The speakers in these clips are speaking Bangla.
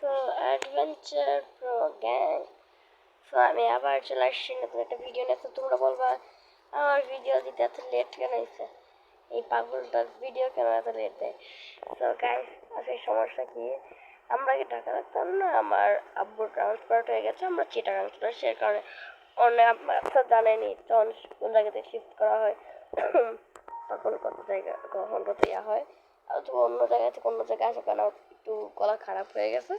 So adventure pro gang. So আমি আবার চলে আসছি নতুন একটা ভিডিও নিয়ে। তো তোমরা বলবা আমার ভিডিও দিতে এত লেট কেন হয়েছে, এই পাগলটার ভিডিও কেন এত লেট দেয়। তো গাইস আসলে সমস্যা কি, আমরা কি ঢাকা রাখতাম না, আমার আব্বুর ট্রান্সফার হয়ে গেছে, আমরা চিটাগাং চলে আসছি। এর কারণে অনেক আপনার জানেনি তখন কোন জায়গাতে শিফট করা হয়, তখন কত জায়গা কখন কত ইয়া হয়। আর তো অন্য জায়গা থেকে অন্য জায়গায় আসে কারণ একটু গলা খারাপ হয়ে গেছে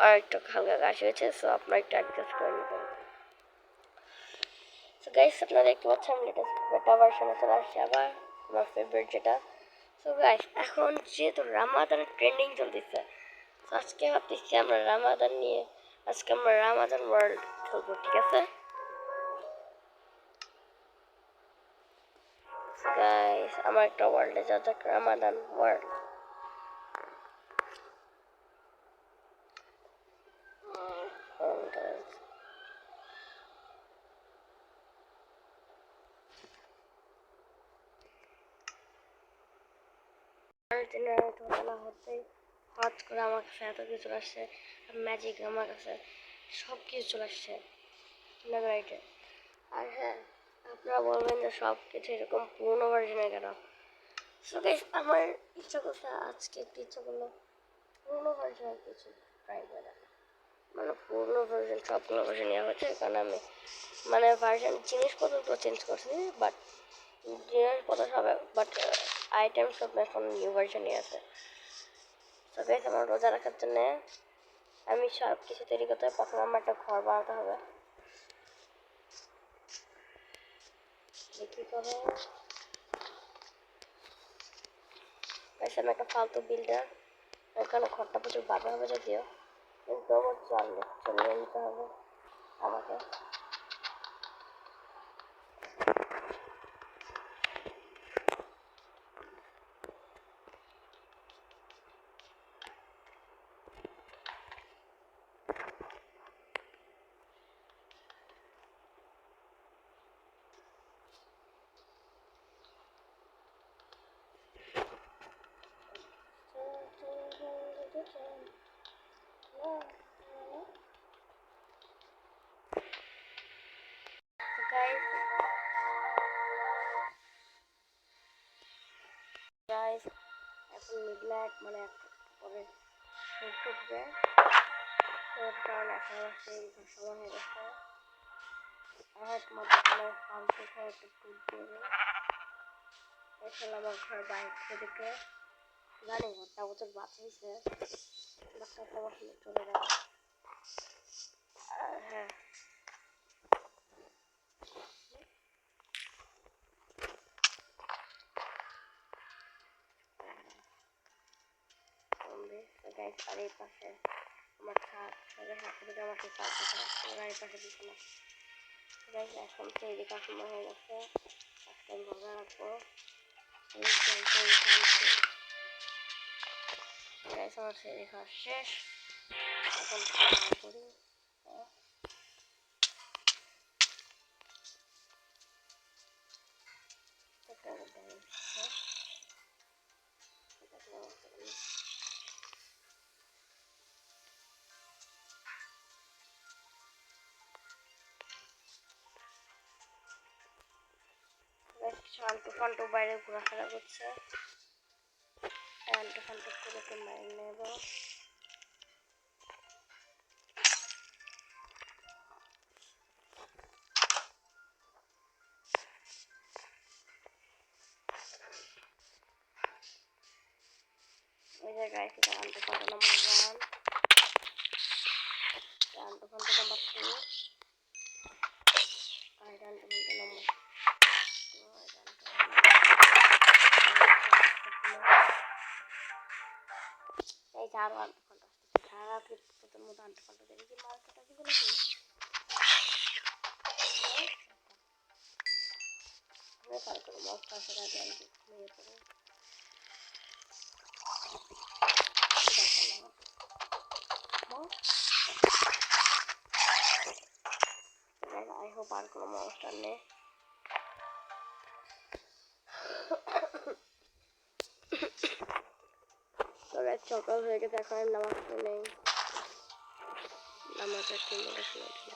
আর একটু হালকা কাশি হয়েছে। সো আপনারা একটু অ্যাডজাস্ট করে নেবেন। সো গাইস আপনারা দেখতে পাচ্ছেন আমি লেটেস্ট বেটা ভার্সনে চলে আসছি আবার, আমার ফেভারিট যেটা। সো গাইস এখন যেহেতু রামাদানের ট্রেন্ডিং চলতেছে, আজকে ভাবতেছি আমরা রামাদান নিয়ে আজকে আমরা রামাদান ওয়ার্ল্ড খেলবো, ঠিক আছে গাইস? আমার একটা ওয়ার্ল্ডে যা যাক, রামাদান ওয়ার্ল্ড। হতেই হঠাৎ করে আমার কাছে এত কিছু চলে আসছে, ম্যাজিক আমার কাছে সব কিছু চলে আসছে নাগাইটে। আর হ্যাঁ, আপনারা বলবেন যে সব কিছু এরকম পুরোনো ভার্জনে কেন। সো গাইস আমার ইচ্ছা করছে, আজকে একটু ইচ্ছা করলো পুরোনো ভার্জনের কিছু ট্রাই করা, মানে পুরোনো ভার্জন সবগুলো ভার্জন নেওয়া হয়েছে। কারণ আমি মানে ভার্জন জিনিসপত্র তো চেঞ্জ করছি, বাট জিনিসপত্র সব, বাট আইটেম সব এখন নিউ ভার্জনই আছে। তো গাইস আমার রোজা রাখার জন্য আমি সব কিছু তৈরি করতে হবে। প্রথমে আমার একটা ঘর বানাতে হবে, দেখি করে গাইস আমি একটা ফালতু বিল্ডার, এখানে ঘরটা প্রচুর বাধা হবে যদিও, কিন্তু আমার চলিয়ে নিতে হবে আমাকে। গাইস এখন মিডনাইট মানে পরে সূর্য উঠবে, ওর কারণে এখন সেই সময় হয়ে গেছে। আর তোমার দোকানে ফালতু ঘর একটু টুট দিয়ে এছাড়া আমার ঘর বাইরে থেকে জানি ঘরটা বছর বাঁচিয়েছে, বাচ্চাটা বসলে চলে যাবে। আর হ্যাঁ গাইস আর এই পাশে আমার ছাদ, হাতে থেকে আমার সেই ছাদ দেখা আর এই পাশে দিচ্ছে না। গাইস এখন তৈরি কাজ সময় হয়ে গেছে, আজকে আমি রোজা রাখবো। গাইস আমার সেই খাওয়া শেষ, এখন খাওয়া করি। শান্ত ফান্টু বাইরে ঘোরাফেরা করছে, শান্ত ফান্টু করে তো মাইন নেব। ওই জায়গায় শান্ত ফান্টু নাম্বার 1, শান্ত ফান্টু নাম্বার 2, আর শান্ত ফান্টু নাম্বার এই যে আরো আন্টু ফান্টু আসতেছে, সারা তোদের মতো আন্টু ফান্টু দেখি কি মার্কেট আছে বলে কি পার করো মস্ত আসার আগে আমি নিয়ে পড়ে I hope আর কোনো মনস্টার নেই। সকাল হয়ে গেছে, এখন আর নামাজ পড়ে নেই। নামাজ আর 3 ঘন্টা সময় ছিল।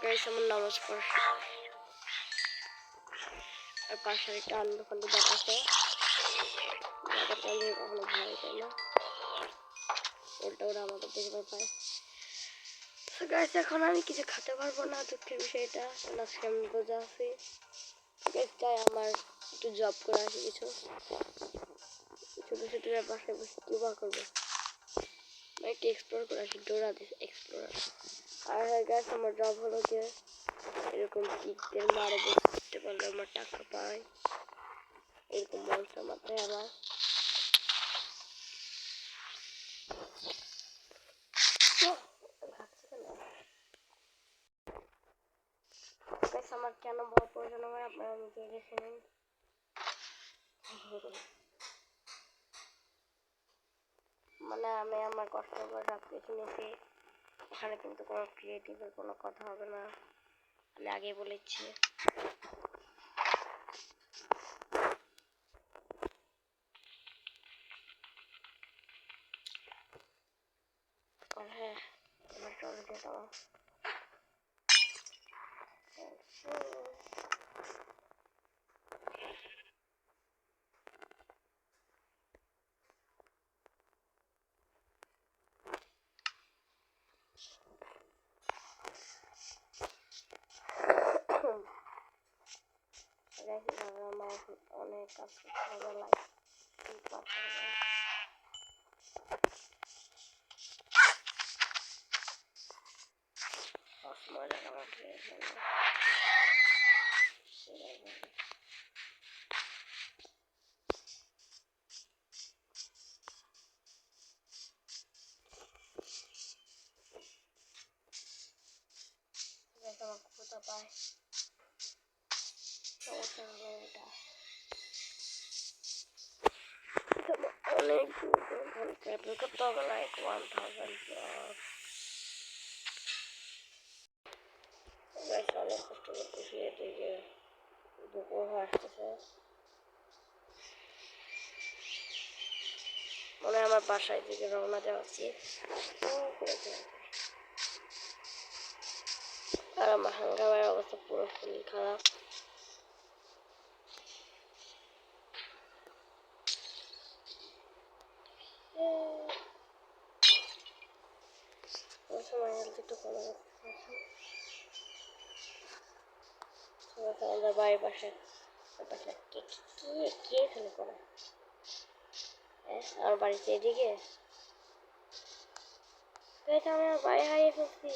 গাইস আমার নামাজ পড়া আর পাশে একটা আনন্দ খন্ড দেখাচ্ছে, যাদের কাছে কখনো ভয় তাই না, উল্টা ওরা আমাদের দেখে ভয় পায়। তো গাইস এখন আমি কিছু খেতে পারবো না, দুঃখের বিষয়টা, আজকে আমি বোঝা আছি। গাইস তাই আমার একটু জব করে আসি, কিছু ছোটো ছোটো বাসায় বসে কি বা করবো, একটু এক্সপ্লোর করে আসি, ডোরা দিস এক্সপ্লোরার। আর হ্যাঁ গাইস আমার জব হলো যে এরকম কিকদের মারে বসতে পারলে আমার টাকা পাই, এরকম মনস্টার মাথায় আমার আমার কেন বড় প্রয়োজন হয় আপনারা নিজে দেখে নিন। মানে আমি আমার কষ্ট করে সব কিছু নিয়েছি, এখানে কিন্তু কোনো ক্রিয়েটিভের কোনো কথা হবে না, আমি আগে বলেছি। আর হ্যাঁ এবার চলে যেতাম। আমার অনেক কাজ করতে হবে, লাইফ মজা আমার ক্ষুধা পায়, সমস্যা হলো এটা অনেক ট্রাভেল করতে হবে, লাইক 1000 অনেক কষ্ট করতেছি, এদিকে দুপুর আসতেছে, মনে হয় আমার বাসায় দিকে রওনা দেওয়া উচিত। আর আমার হাঙ্গামের অবস্থা পুরো খুবই খারাপ। সময় একটু কমে আমাদের বাড়ির পাশে কে খেলে করে, হ্যাঁ আমার বাড়িতে এদিকে আমি আমার বাড়ি হারিয়ে ফেলছি।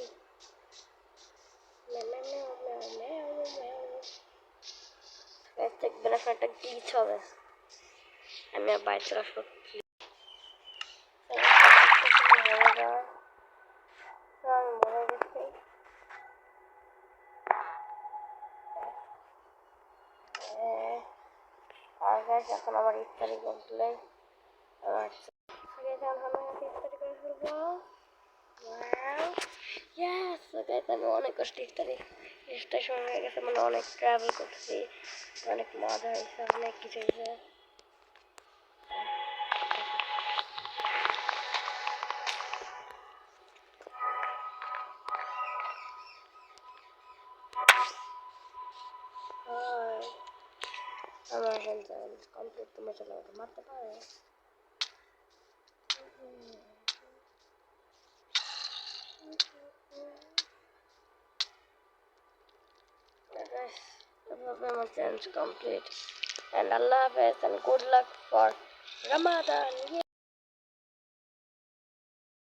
দেখবেন এখন একটা গ্লিচ হবে, আমি আর বাড়ি চলে আসবো। আমি মরে গেছি, আর গাছ এখন আমার ইফতারি করলে ইফতারি করে ফেলবো। আমি অনেক কষ্ট ইফতারি স্টেশন হয়ে গেছে, মানে অনেক ট্রাভেল করছি, অনেক মজা হয়েছে, অনেক কিছু হয়েছে। আমার এখন কমপ্লিট, তোমার চলে আমাকে মারতে পারে। My challenge complete, and Allah Hafiz and good luck for Ramadan.